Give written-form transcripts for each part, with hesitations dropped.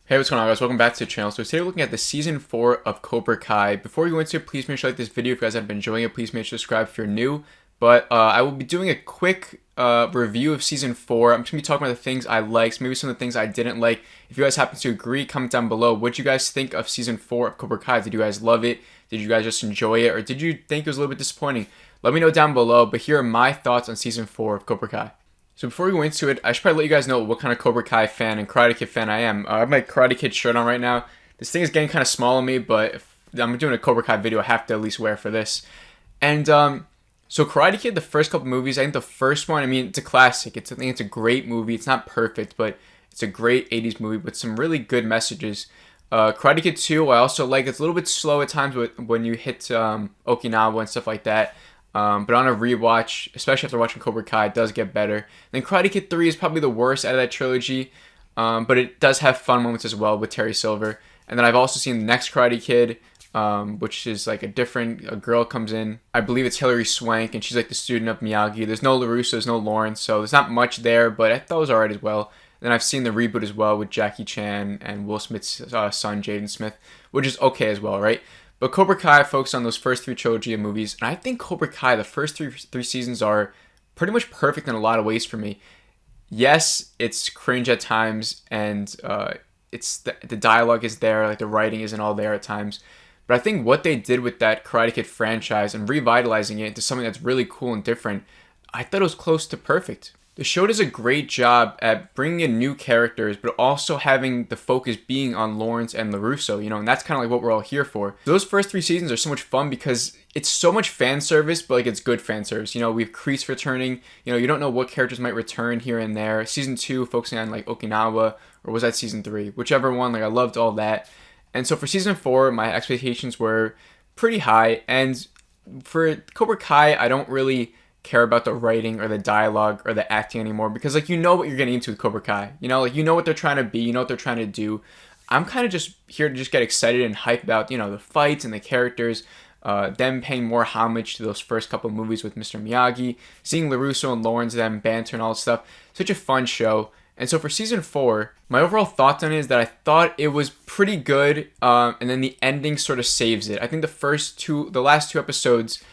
Hey, what's going on, guys? Welcome back to the channel. So today we're looking at the season 4 of Cobra Kai. Before we go into it, please make sure to like this video if you guys have been enjoying it. Please make sure to subscribe if you're new. But I will be doing a quick review of season 4. I'm just going to be talking about the things I liked, maybe some of the things I didn't like. If you guys happen to agree, comment down below. What did you guys think of season 4 of Cobra Kai? Did you guys love it? Did you guys just enjoy it? Or did you think it was a little bit disappointing? Let me know down below. But here are my thoughts on season 4 of Cobra Kai. So before we go into it, I should probably let you guys know what kind of Cobra Kai fan and Karate Kid fan I am. I have my Karate Kid shirt on right now. This thing is getting kind of small on me, but if I'm doing a Cobra Kai video, I have to at least wear for this. And so Karate Kid, the first couple movies, I think the first one, I mean, it's a classic. I think it's a great movie. It's not perfect, but it's a great 80s movie with some really good messages. Karate Kid 2, I also like. It's a little bit slow at times when you hit Okinawa and stuff like that. But on a rewatch, especially after watching Cobra Kai, it does get better. Then Karate Kid 3 is probably the worst out of that trilogy, but it does have fun moments as well with Terry Silver. And then I've also seen the next Karate Kid, which is like a girl comes in. I believe it's Hilary Swank, and she's like the student of Miyagi. There's no Larusso, there's no Lawrence, so there's not much there, but I thought it was alright as well. Then I've seen the reboot as well with Jackie Chan and Will Smith's son, Jaden Smith, which is okay as well, right? But Cobra Kai focused on those first 3 trilogy of movies, and I think Cobra Kai, the first three seasons are pretty much perfect in a lot of ways for me. Yes, it's cringe at times, and it's the dialogue is there, like the writing isn't all there at times. But I think what they did with that Karate Kid franchise and revitalizing it into something that's really cool and different, I thought it was close to perfect. The show does a great job at bringing in new characters, but also having the focus being on Lawrence and Larusso, and that's kind of like what we're all here for. Those first 3 seasons are so much fun because it's so much fan service, but like it's good fan service. We have Kreese returning. You don't know what characters might return here and there. Season 2 focusing on like Okinawa, or was that season 3? Whichever one, like I loved all that. And so for season 4, my expectations were pretty high. And for Cobra Kai, I don't really care about the writing or the dialogue or the acting anymore because like what you're getting into with Cobra Kai. What they're trying to be, what they're trying to do. I'm kind of just here to just get excited and hype about the fights and the characters, them paying more homage to those first couple of movies with Mr. Miyagi, seeing Larusso and Lawrence, them banter and all that stuff. Such a fun show. And so for season 4, my overall thoughts on it is that I thought it was pretty good, and then the ending sort of saves it. I think the last 2 episodes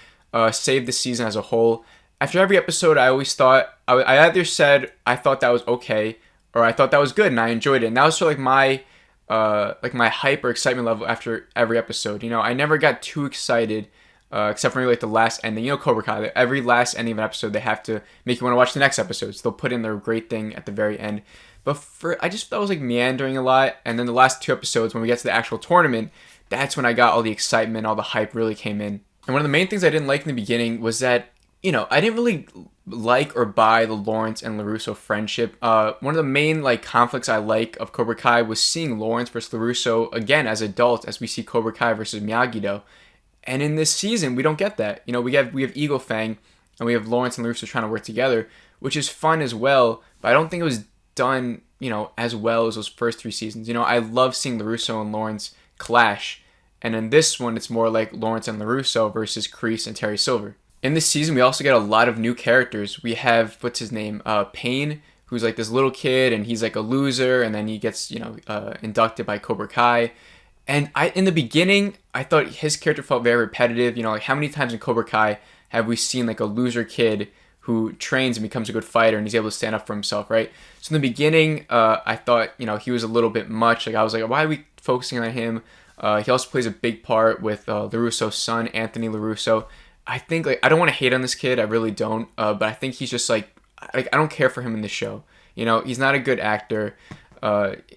saved the season as a whole. After every episode, I always thought, I either said I thought that was okay, or I thought that was good and I enjoyed it. And that was sort of like my hype or excitement level after every episode. I never got too excited, except for maybe like the last ending. Cobra Kai, every last ending of an episode, they have to make you want to watch the next episode. So they'll put in their great thing at the very end. But I just thought it was like meandering a lot. And then the last 2 episodes, when we get to the actual tournament, that's when I got all the excitement, all the hype really came in. And one of the main things I didn't like in the beginning was that I didn't really like or buy the Lawrence and Larusso friendship. One of the main conflicts I like of Cobra Kai was seeing Lawrence versus Larusso again as adults, as we see Cobra Kai versus Miyagi-Do. And in this season, we don't get that. We have Eagle Fang and we have Lawrence and Larusso trying to work together, which is fun as well. But I don't think it was done as well as those first 3 seasons. I love seeing Larusso and Lawrence clash, and in this one, it's more like Lawrence and Larusso versus Kreese and Terry Silver. In this season, we also get a lot of new characters. We have, what's his name, Payne, who's like this little kid, and he's like a loser, and then he gets, inducted by Cobra Kai. And in the beginning, I thought his character felt very repetitive. Like how many times in Cobra Kai have we seen like a loser kid who trains and becomes a good fighter, and he's able to stand up for himself, right? So in the beginning, I thought, he was a little bit much. Like I was like, why are we focusing on him? He also plays a big part with Larusso's son, Anthony Larusso. I think I don't want to hate on this kid, I really don't, but I think he's just I don't care for him in this show. He's not a good actor.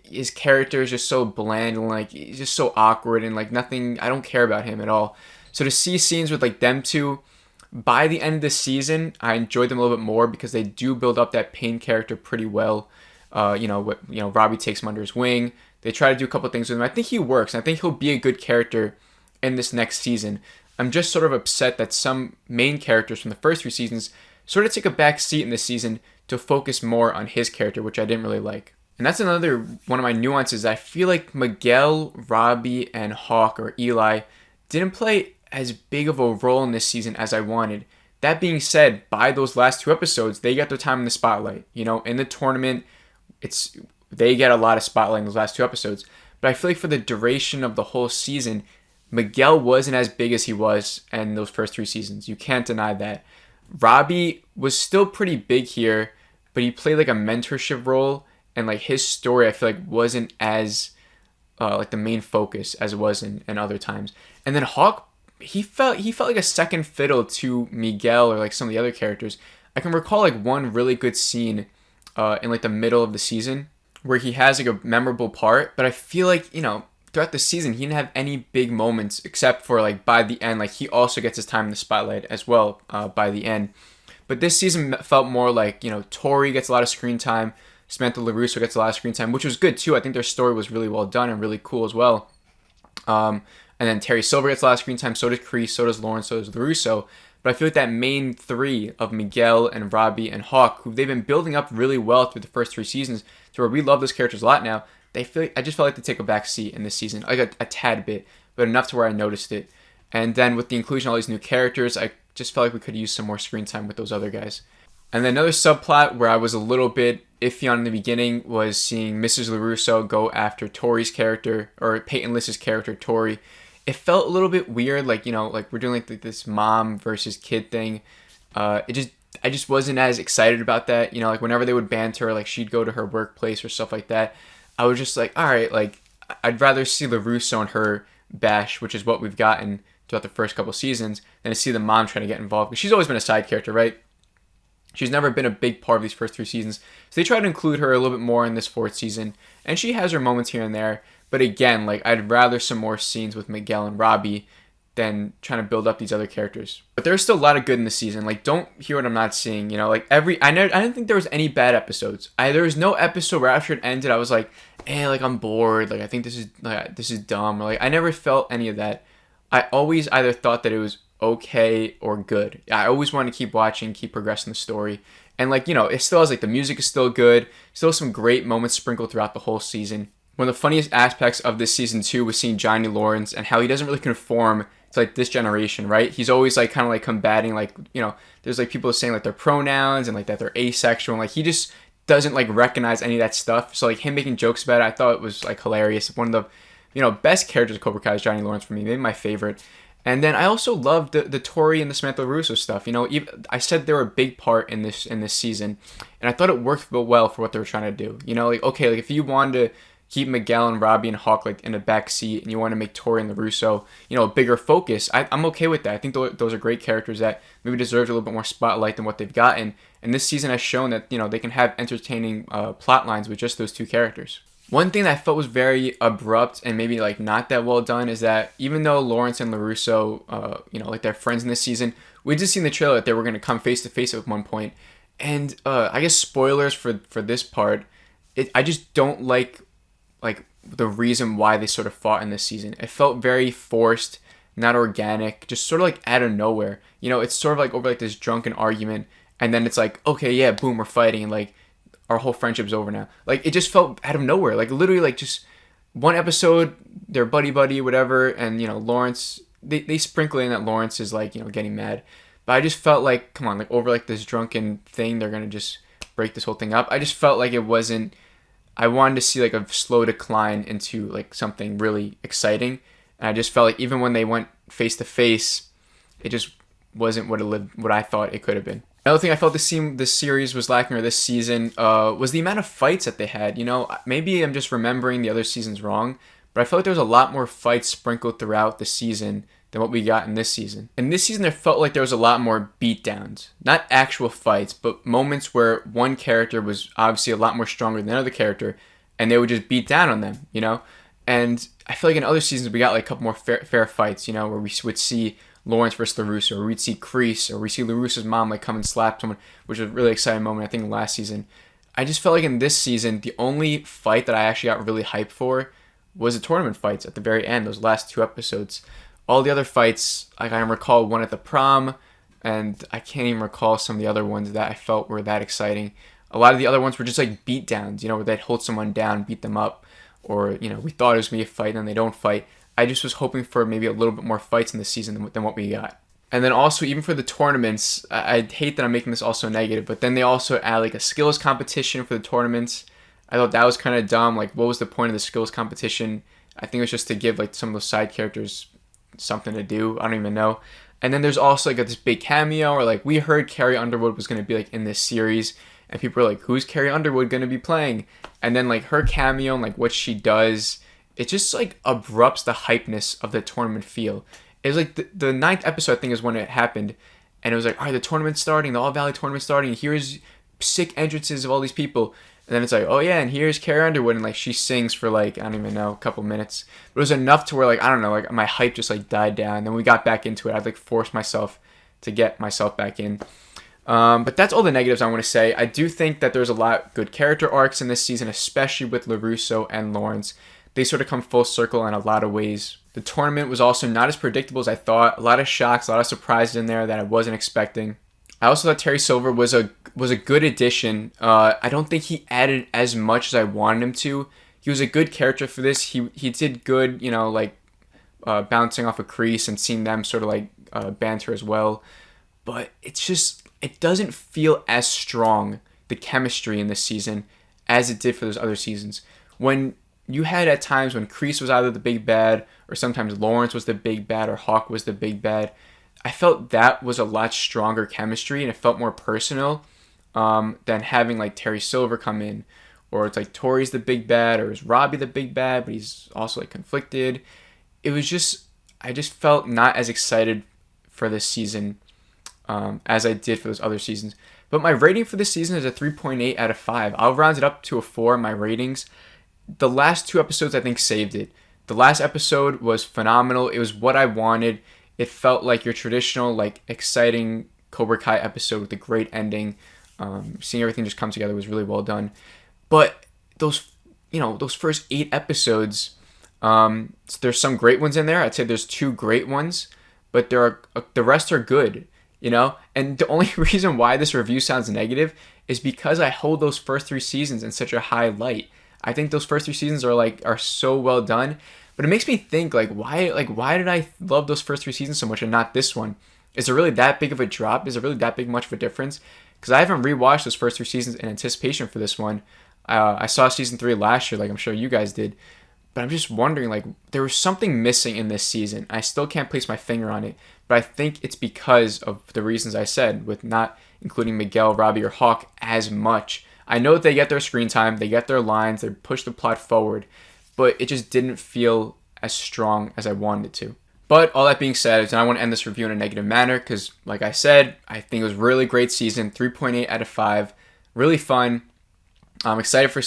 His character is just so bland and he's just so awkward and nothing. I don't care about him at all. So to see scenes with them two, by the end of the season, I enjoyed them a little bit more because they do build up that Payne character pretty well. Robbie takes him under his wing. They try to do a couple things with him. I think he works. I think he'll be a good character in this next season. I'm just sort of upset that some main characters from the first 3 seasons sort of take a back seat in this season to focus more on his character, which I didn't really like. And that's another one of my nuances. I feel like Miguel, Robbie, and Hawk or Eli didn't play as big of a role in this season as I wanted. That being said, by those last 2 episodes, they got their time in the spotlight. In the tournament, it's they get a lot of spotlight in those last 2 episodes. But I feel like for the duration of the whole season, Miguel wasn't as big as he was in those first 3 seasons. You can't deny that. Robbie was still pretty big here, but he played like a mentorship role, and like his story I feel like wasn't as like the main focus as it was in other times. And then Hawk, he felt like a second fiddle to Miguel or like some of the other characters. I can recall like one really good scene in like the middle of the season where he has like a memorable part, but I feel like, throughout the season he didn't have any big moments except for like by the end, like he also gets his time in the spotlight as well by the end. But this season felt more like, Tori gets a lot of screen time, Samantha Larusso gets a lot of screen time, which was good too. I think their story was really well done and really cool as well. And then Terry Silver gets a lot of screen time, so does Kreese, so does Lawrence, so does Larusso. But I feel like that main 3 of Miguel and Robbie and Hawk, who they've been building up really well through the first 3 seasons, to where we love those characters a lot now, I just felt like they take a back seat in this season, like a tad bit, but enough to where I noticed it. And then with the inclusion of all these new characters, I just felt like we could use some more screen time with those other guys. And then another subplot where I was a little bit iffy on in the beginning was seeing Mrs. Larusso go after Tori's character, or Peyton List's character, Tori. It felt a little bit weird, like, like we're doing like this mom versus kid thing. I just wasn't as excited about that. Like whenever they would banter, like she'd go to her workplace or stuff like that, I was just like, all right, like I'd rather see Larusso and her bash, which is what we've gotten throughout the first couple seasons, than to see the mom trying to get involved. Because she's always been a side character, right? She's never been a big part of these first 3 seasons. So they try to include her a little bit more in this 4th season. And she has her moments here and there. But again, like I'd rather some more scenes with Miguel and Robbie than trying to build up these other characters. But there's still a lot of good in the season. Like, don't hear what I'm not seeing. Like I didn't think there was any bad episodes. There was no episode where after it ended I was like, like I'm bored. Like I think this is dumb. Or, like I never felt any of that. I always either thought that it was okay or good. I always want to keep watching, keep progressing the story. And like, it still has like the music is still good. Still some great moments sprinkled throughout the whole season. One of the funniest aspects of this season 2 was seeing Johnny Lawrence and how he doesn't really conform to like this generation, right? He's always like kind of like combating, like, there's like people saying like their pronouns and like that they're asexual, and like he just doesn't like recognize any of that stuff. So like him making jokes about it, I thought it was like hilarious. One of the best characters of Cobra Kai is Johnny Lawrence for me, maybe my favorite. And then I also loved the Tori and the Samantha Larusso stuff. Even, I said they were a big part in this season, and I thought it worked well for what they were trying to do. Like okay, like if you wanted to keep Miguel and Robbie and Hawk like in the back seat, and you want to make Tori and Larusso, a bigger focus, I'm okay with that. I think those are great characters that maybe deserve a little bit more spotlight than what they've gotten. And this season has shown that they can have entertaining plot lines with just those 2 characters. One thing that I felt was very abrupt and maybe like not that well done is that even though Lawrence and Larusso, like they're friends in this season, we just seen the trailer that they were going to come face to face at one point. And I guess spoilers for this part, I just don't like the reason why they sort of fought in this season. It felt very forced, not organic, just sort of like out of nowhere. It's sort of like over like this drunken argument, and then it's like, okay, yeah, boom, we're fighting, and like our whole friendship's over now. Like it just felt out of nowhere. Like literally, like just one episode, they're buddy whatever, and Lawrence, they sprinkle in that Lawrence is like getting mad, but I just felt like, come on, like over like this drunken thing, they're gonna just break this whole thing up. I just felt like it wasn't. I wanted to see like a slow decline into like something really exciting, and I just felt like even when they went face to face, it just wasn't what I thought it could have been. Another thing I felt this series was lacking, or this season, was the amount of fights that they had. Maybe I'm just remembering the other seasons wrong, but I felt like there was a lot more fights sprinkled throughout the season than what we got in this season. In this season, there felt like there was a lot more beatdowns. Not actual fights, but moments where one character was obviously a lot more stronger than another character, and they would just beat down on them, And I feel like in other seasons, we got like a couple more fair fights, where we would see Lawrence versus Larusso, or we'd see Kreese, or we see Larusso's mom like come and slap someone, which was a really exciting moment, I think, last season. I just felt like in this season, the only fight that I actually got really hyped for was the tournament fights at the very end, those last 2 episodes. All the other fights, like I recall one at the prom, and I can't even recall some of the other ones that I felt were that exciting. A lot of the other ones were just like beatdowns, where they'd hold someone down, beat them up, or, we thought it was going to be a fight and then they don't fight. I just was hoping for maybe a little bit more fights in this season than what we got. And then also, even for the tournaments, I hate that I'm making this also negative, but then they also add like a skills competition for the tournaments. I thought that was kind of dumb. Like, what was the point of the skills competition? I think it was just to give like some of those side characters something to do. I don't even know. And then there's also like this big cameo, or like we heard Carrie Underwood was going to be like in this series, and people were like, who's Carrie Underwood going to be playing? And then like her cameo and like what she does, it just like abrupts the hypeness of the tournament feel. It was like the ninth episode, I think, is when it happened, and it was like, all right, the tournament's starting, the All Valley tournament's starting, and here's sick entrances of all these people. And then it's like, oh yeah, and here's Carrie Underwood, and like she sings for like, I don't even know, a couple minutes. But it was enough to where like, I don't know, like my hype just like died down. And then we got back into it. I'd like force myself to get myself back in. But that's all the negatives I want to say. I do think that there's a lot good character arcs in this season, especially with Larusso and Lawrence. They sort of come full circle in a lot of ways. The tournament was also not as predictable as I thought. A lot of shocks, a lot of surprises in there that I wasn't expecting. I also thought Terry Silver was a good addition. I don't think he added as much as I wanted him to. He was a good character for this. He did good, you know, like bouncing off a crease and seeing them sort of like banter as well. But it doesn't feel as strong, the chemistry in this season, as it did for those other seasons. When you had at times when Kreese was either the big bad, or sometimes Lawrence was the big bad, or Hawk was the big bad, I felt that was a lot stronger chemistry, and it felt more personal than having like Terry Silver come in, or it's like Tori's the big bad, or is Robbie the big bad, but he's also like conflicted. It was just, I just felt not as excited for this season as I did for those other seasons. But my rating for this season is a 3.8 out of 5. I'll round it up to a 4 in my ratings. The last 2 episodes I think saved it. The last episode was phenomenal. It was what I wanted. It felt like your traditional, like, exciting Cobra Kai episode with a great ending. Seeing everything just come together was really well done. But those first 8 episodes, there's some great ones in there. I'd say there's 2 great ones, but the rest are good, you know? And the only reason why this review sounds negative is because I hold those first 3 seasons in such a high light. I think those first 3 seasons are so well done. But it makes me think, why did I love those first 3 seasons so much and not this one? Is there really that big of a drop? Is there really that big much of a difference? Because I haven't rewatched those first 3 seasons in anticipation for this one. I saw season 3 last year, like I'm sure you guys did. But I'm just wondering, there was something missing in this season. I still can't place my finger on it. But I think it's because of the reasons I said, with not including Miguel, Robbie, or Hawk as much. I know that they get their screen time, they get their lines, they push the plot forward, but it just didn't feel as strong as I wanted it to. But all that being said, I want to end this review in a negative manner because, like I said, I think it was a really great season, 3.8 out of 5, really fun. I'm excited for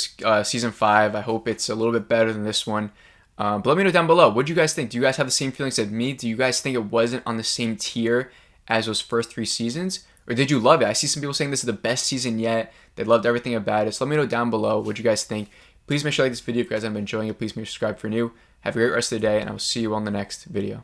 season 5. I hope it's a little bit better than this one. But let me know down below. What do you guys think? Do you guys have the same feelings as me? Do you guys think it wasn't on the same tier as those first 3 seasons? Or did you love it? I see some people saying this is the best season yet. They loved everything about it. So let me know down below what you guys think. Please make sure you like this video if you guys have been enjoying it. Please make sure to subscribe if you're new. Have a great rest of the day, and I will see you on the next video.